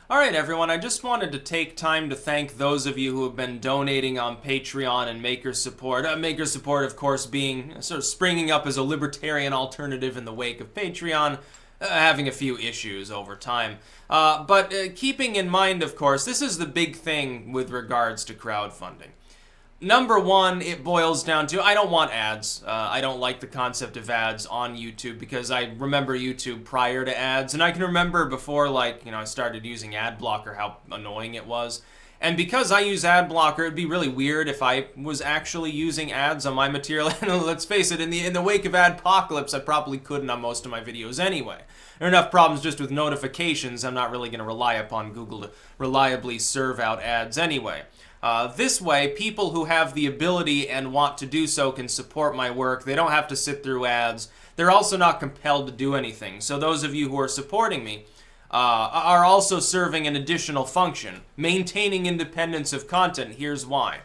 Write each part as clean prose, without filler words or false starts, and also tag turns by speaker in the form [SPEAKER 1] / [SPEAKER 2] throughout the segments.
[SPEAKER 1] All right, everyone, I just wanted to take time to thank those of you who have been donating on Patreon and Makersupport. Makersupport, of course, being sort of springing up as a libertarian alternative in the wake of Patreon, having a few issues over time. But keeping in mind, of course, this is the big thing with regards to crowdfunding. Number one, it boils down to I don't want ads. I don't like the concept of ads on YouTube because I remember YouTube prior to ads, and I can remember before, I started using ad blocker, how annoying it was. And because I use ad blocker, it'd be really weird if I was actually using ads on my material. And let's face it, in the wake of adpocalypse, I probably couldn't on most of my videos anyway. There are enough problems just with notifications. I'm not really going to rely upon Google to reliably serve out ads anyway. This way, people who have the ability and want to do so can support my work. They don't have to sit through ads. They're also not compelled to do anything. So those of you who are supporting me are also serving an additional function, maintaining independence of content. Here's why.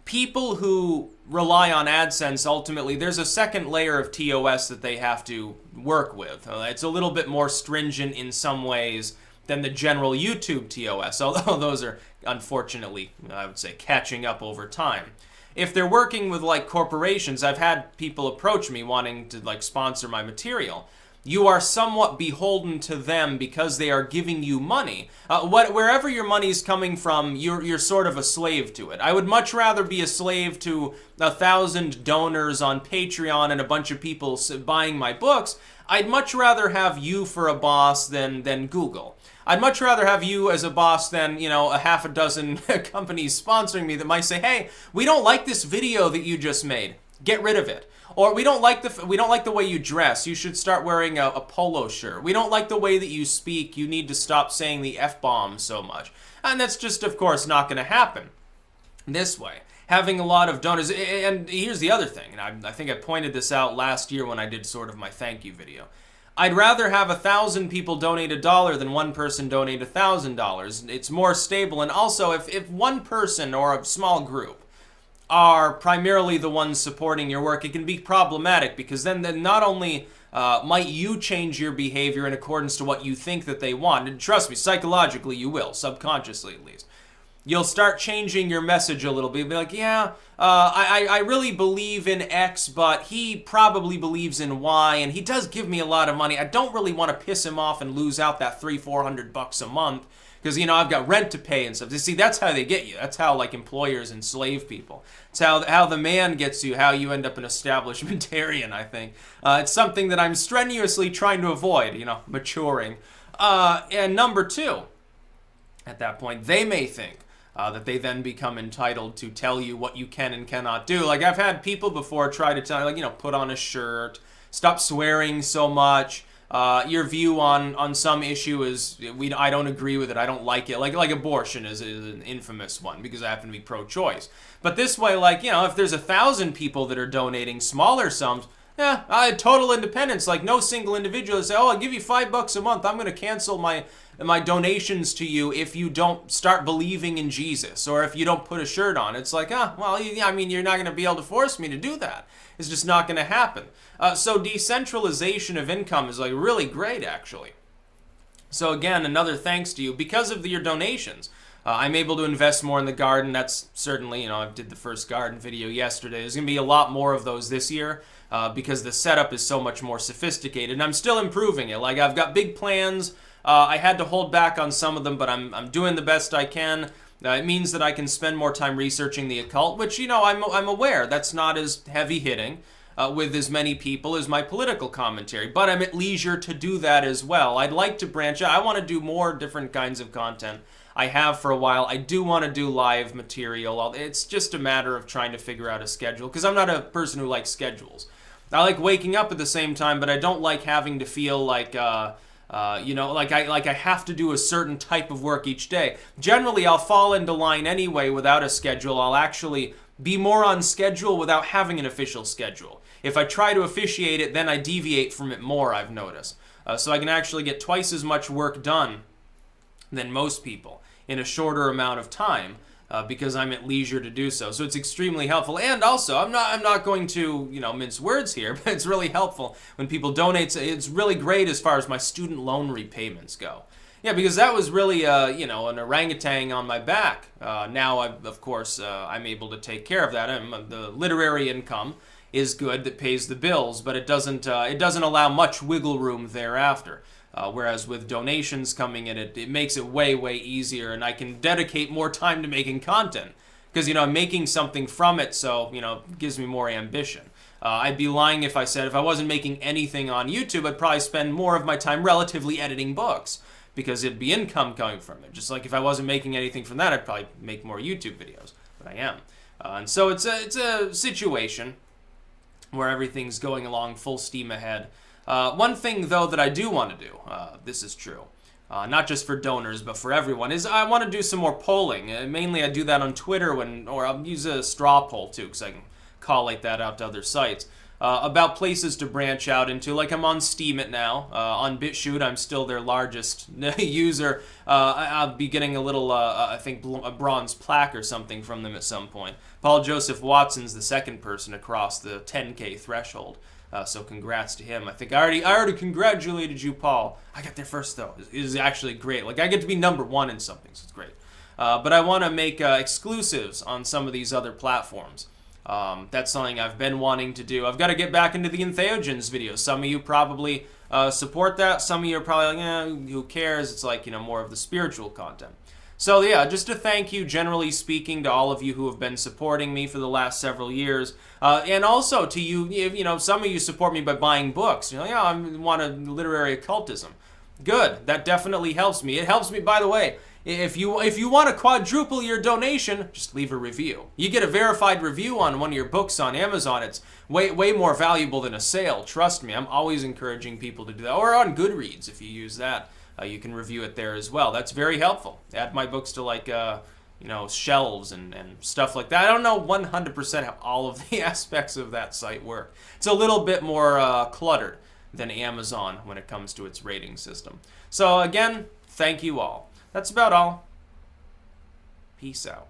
[SPEAKER 1] People who rely on AdSense, ultimately, there's a second layer of TOS that they have to work with. It's a little bit more stringent in some ways than the general YouTube TOS, although those are, unfortunately, I would say, catching up over time. If they're working with, corporations, I've had people approach me wanting to, sponsor my material. You are somewhat beholden to them because they are giving you money. Wherever your money's coming from, you're sort of a slave to it. I would much rather be a slave to 1,000 donors on Patreon and a bunch of people buying my books. I'd much rather have you for a boss than Google. I'd much rather have you as a boss than, a half a dozen companies sponsoring me that might say, hey, we don't like this video that you just made. Get rid of it. Or we don't like the way you dress. You should start wearing a polo shirt. We don't like the way that you speak. You need to stop saying the F-bomb so much. And that's just, of course, not going to happen this way. Having a lot of donors, and here's the other thing, and I think I pointed this out last year when I did sort of my thank you video. I'd rather have 1,000 people donate $1 than one person donate $1,000. It's more stable, and also if one person or a small group are primarily the ones supporting your work, it can be problematic because then not only might you change your behavior in accordance to what you think that they want, and trust me, psychologically you will, subconsciously at least. You'll start changing your message a little bit. Be like, yeah, I really believe in X, but he probably believes in Y, and he does give me a lot of money. I don't really want to piss him off and lose out that $300-400 a month because, I've got rent to pay and stuff. You see, that's how they get you. That's how, employers enslave people. It's how the man gets you, how you end up an establishmentarian, I think. It's something that I'm strenuously trying to avoid, maturing. And number two, at that point, they may think that they then become entitled to tell you what you can and cannot do. I've had people before try to tell, put on a shirt, stop swearing so much. Your view on some issue is, I don't agree with it, I don't like it. Like abortion is an infamous one because I happen to be pro-choice. But this way, if there's 1,000 people that are donating smaller sums, total independence. No single individual say, oh, I'll give you $5 a month. I'm going to cancel my donations to you if you don't start believing in Jesus or if you don't put a shirt on. It's you're not going to be able to force me to do that. It's just not going to happen. So decentralization of income is really great, actually. So again, another thanks to you. Because of your donations, I'm able to invest more in the garden. That's certainly, I did the first garden video yesterday. There's going to be a lot more of those this year because the setup is so much more sophisticated. And I'm still improving it. I've got big plans. I had to hold back on some of them, but I'm doing the best I can. It means that I can spend more time researching the occult, which, I'm aware that's not as heavy-hitting with as many people as my political commentary, but I'm at leisure to do that as well. I'd like to branch out. I want to do more different kinds of content. I have for a while. I do want to do live material. It's just a matter of trying to figure out a schedule, because I'm not a person who likes schedules. I like waking up at the same time, but I don't like having to feel like I have to do a certain type of work each day. Generally, I'll fall into line anyway without a schedule. I'll actually be more on schedule without having an official schedule. If I try to officiate it, then I deviate from it more, I've noticed. So I can actually get twice as much work done than most people in a shorter amount of time. Because I'm at leisure to do so. So it's extremely helpful. And also, I'm not going to, mince words here, but it's really helpful when people donate. It's really great as far as my student loan repayments go. Yeah, because that was really, you know, an orangutan on my back. Now, of course, I'm able to take care of that. The literary income is good that pays the bills, but it doesn't allow much wiggle room thereafter. Whereas with donations coming in, it makes it way, way easier, and I can dedicate more time to making content. Because, you know, I'm making something from it, so, you know, it gives me more ambition. I'd be lying if I said if I wasn't making anything on YouTube, I'd probably spend more of my time relatively editing books, because it'd be income coming from it. Just like if I wasn't making anything from that, I'd probably make more YouTube videos, but I am. And so it's a situation where everything's going along full steam ahead. One thing, though, that I do want to do, this is true, not just for donors, but for everyone, is I want to do some more polling. Mainly I do that on Twitter, or I'll use a straw poll, too, because I can collate that out to other sites. About places to branch out into. Like, I'm on Steam now. On BitChute, I'm still their largest user. I'll be getting a little, I think, a bronze plaque or something from them at some point. Paul Joseph Watson's the second person across the 10K threshold. So congrats to him. I think I already congratulated you, Paul. I got there first, though. It is actually great. Like, I get to be #1 in something, so it's great. But I want to make exclusives on some of these other platforms. That's something I've been wanting to do. I've got to get back into the Entheogens videos. Some of you probably support that. Some of you are probably like, who cares? It's like, you know, more of the spiritual content. So yeah, just to thank you, generally speaking, to all of you who have been supporting me for the last several years. And also to you, you know, some of you support me by buying books. You know, yeah, I want a literary occultism. Good. That definitely helps me. It helps me, by the way. If you want to quadruple your donation, just leave a review. You get a verified review on one of your books on Amazon. It's way more valuable than a sale. Trust me, I'm always encouraging people to do that. Or on Goodreads, if you use that, you can review it there as well. That's very helpful. Add my books to, like, you know, shelves and stuff like that. I don't know 100% how all of the aspects of that site work. It's a little bit more cluttered than Amazon when it comes to its rating system. So again, thank you all. That's about all. Peace out.